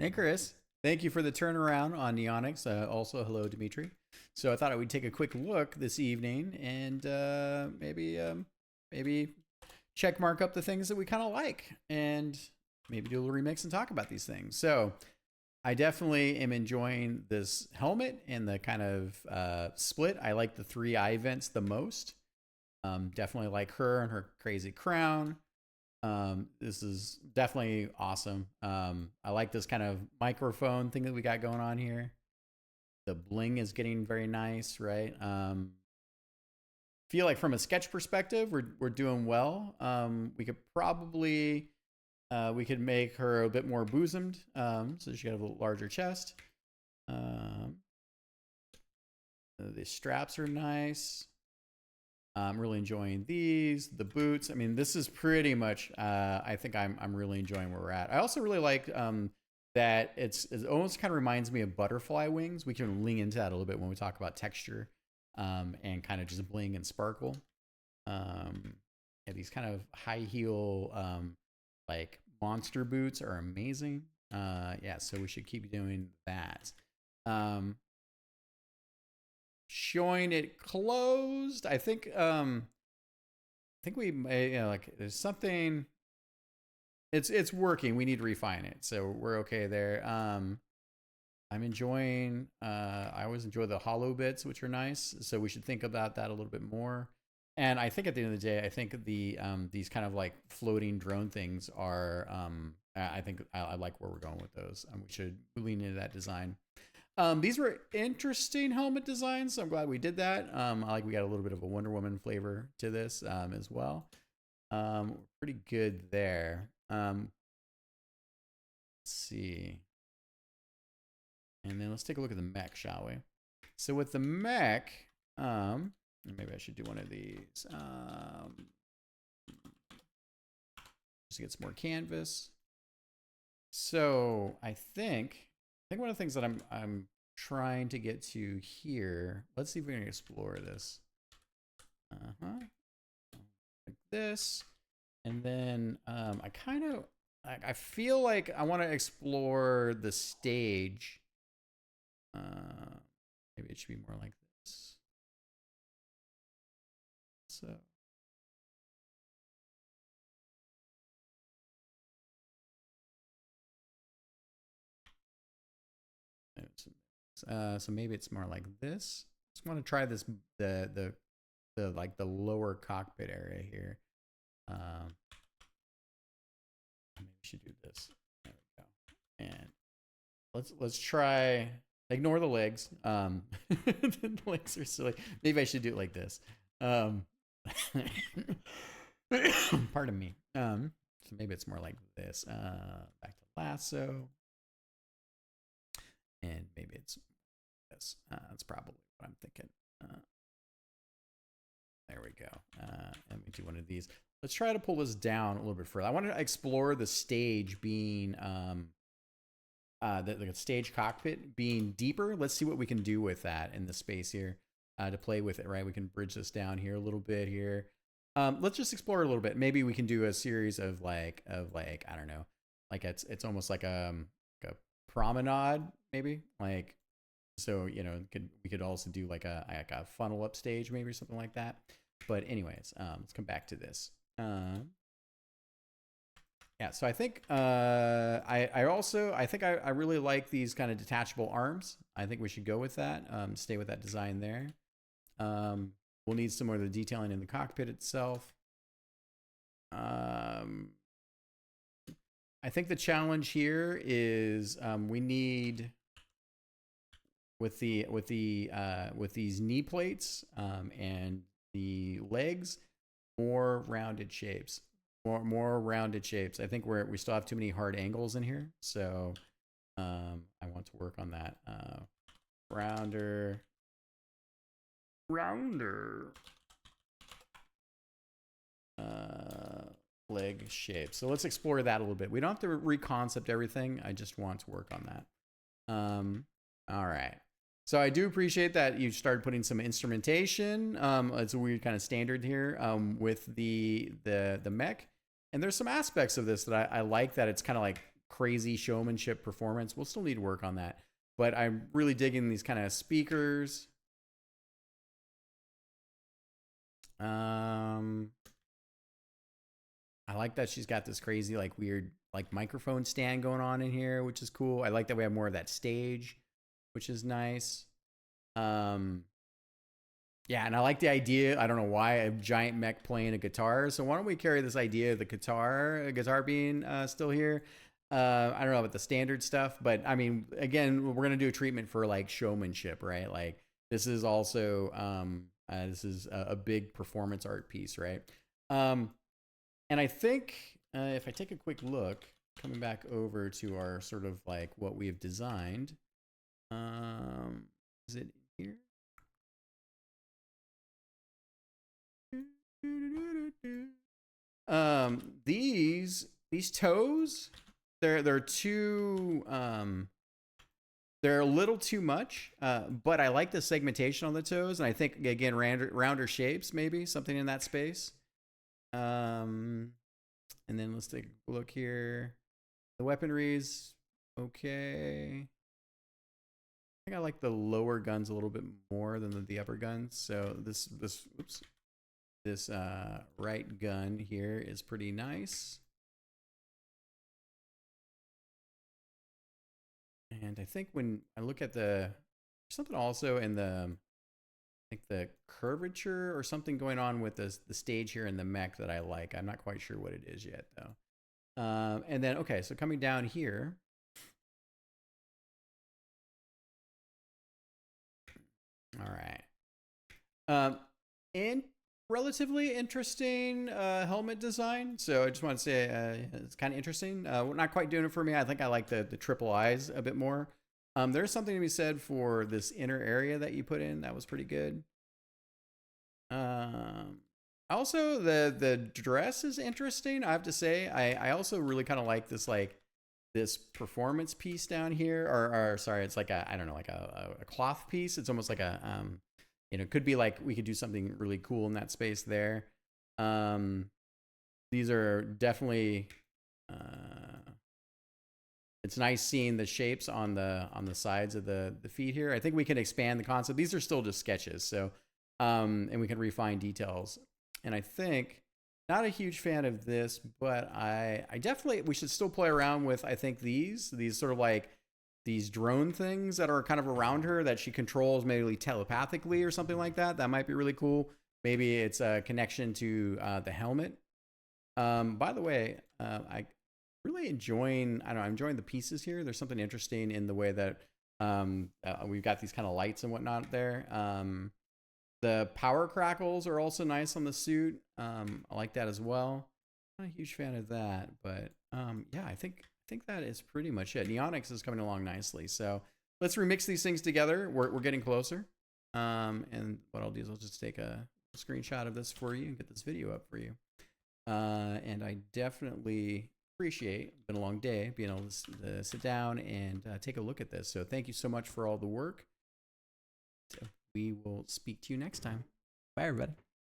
Hey, Chris. Thank you for the turnaround on Neonics. Also, hello, Dimitri. So I thought I would take a quick look this evening and maybe check mark up the things that we kind of like and maybe do a little remix and talk about these things. So I definitely am enjoying this helmet and the kind of split. I like the three eye vents the most. Definitely like her and her crazy crown. This is definitely awesome. I like this kind of microphone thing that we got going on here. The bling is getting very nice, right? Feel like from a sketch perspective, we're doing well. We could probably we could make her a bit more bosomed, so she got a larger chest. The straps are nice. I'm really enjoying these. The boots. I mean, this is pretty much. I think I'm really enjoying where we're at. I also really like that it almost kind of reminds me of butterfly wings. We can lean into that a little bit when we talk about texture and kind of just bling and sparkle. Yeah, these kind of high heel like monster boots are amazing. Yeah, so we should keep doing that. Showing it closed. I think we may, like there's something. It's working. We need to refine it, so we're okay there. I'm enjoying. I always enjoy the hollow bits, which are nice. So we should think about that a little bit more. And I think at the end of the day, I think the these kind of like floating drone things are. I think I like where we're going with those. We should lean into that design. These were interesting helmet designs, so I'm glad we did that. I like we got a little bit of a Wonder Woman flavor to this as well. Pretty good there. Let's see. And then let's take a look at the mech, shall we? So with the mech, maybe I should do one of these. Just to get some more canvas. So I think one of the things that I'm trying to get to here. Let's see if we can explore this. Like this, and then I feel like I want to explore the stage. Maybe it should be more like this. So. So maybe it's more like this. Just want to try this the like the lower cockpit area here. Maybe we should do this. There we go. And let's try. Ignore the legs. The legs are silly. Maybe I should do it like this. Pardon me. So maybe it's more like this. Back to lasso. And maybe it's this. That's probably what I'm thinking. There we go. And we do one of these. Let's try to pull this down a little bit further. I want to explore the stage being the stage cockpit being deeper. Let's see what we can do with that in the space here to play with it. Right, we can bridge this down here a little bit here. Let's just explore a little bit. Maybe we can do a series of like I don't know, like it's almost like a promenade, maybe, like, so we could also do like a funnel up stage, maybe, or something like that. But anyways, let's come back to this. Yeah, so I think I really like these kind of detachable arms. I think we should go with that. Stay with that design there. We'll need some more of the detailing in the cockpit itself. I think the challenge here is we need with these knee plates and the legs, more rounded shapes. More rounded shapes. I think we still have too many hard angles in here, so I want to work on that. Rounder. Leg shape. So let's explore that a little bit. We don't have to reconcept everything. I just want to work on that. All right. So I do appreciate that you started putting some instrumentation. It's a weird kind of standard here with the mech. And there's some aspects of this that I like, that it's kind of like crazy showmanship performance. We'll still need to work on that. But I'm really digging these kind of speakers. I like that she's got this crazy, like weird, like microphone stand going on in here, which is cool. I like that we have more of that stage, which is nice. Yeah, and I like the idea. I don't know why a giant mech playing a guitar. So why don't we carry this idea of the guitar being still here? I don't know about the standard stuff, but I mean, again, we're gonna do a treatment for like showmanship, right? Like this is also this is a big performance art piece, right? And I think if I take a quick look, coming back over to our sort of like what we have designed, is it here? These toes, they're too they're a little too much, but I like the segmentation on the toes, and I think again rounder shapes, maybe something in that space. And then let's take a look here. The weaponry's okay. I think I like the lower guns a little bit more than the upper guns. So this right gun here is pretty nice. And I think when I look at something also in the curvature or something going on with the stage here in the mech that I like. I'm not quite sure what it is yet though. And then, okay, so coming down here. All right. And relatively interesting helmet design. So I just want to say it's kind of interesting. Not quite doing it for me. I think I like the triple eyes a bit more. There's something to be said for this inner area that you put in. That was pretty good. Also, the dress is interesting. I have to say, I also really kind of like this performance piece down here, or sorry, it's like I don't know, like a cloth piece. It's almost like a you know, it could be like we could do something really cool in that space there. These are definitely it's nice seeing the shapes on the sides of the feet here. I think we can expand the concept. These are still just sketches, so and we can refine details. And I think not a huge fan of this, but I definitely we should still play around with I think these sort of like these drone things that are kind of around her that she controls maybe telepathically or something like that. That might be really cool. Maybe it's a connection to the helmet. By the way, I really enjoying I'm enjoying the pieces here. There's something interesting in the way that we've got these kind of lights and whatnot there. The power crackles are also nice on the suit. I like that as well. Not a huge fan of that, but yeah, I think that is pretty much it. Neonics is coming along nicely. So let's remix these things together. We're getting closer. And what I'll do is I'll just take a screenshot of this for you and get this video up for you. And I definitely appreciate, it's been a long day, being able to sit down and take a look at this. So thank you so much for all the work. So we will speak to you next time. Bye, everybody.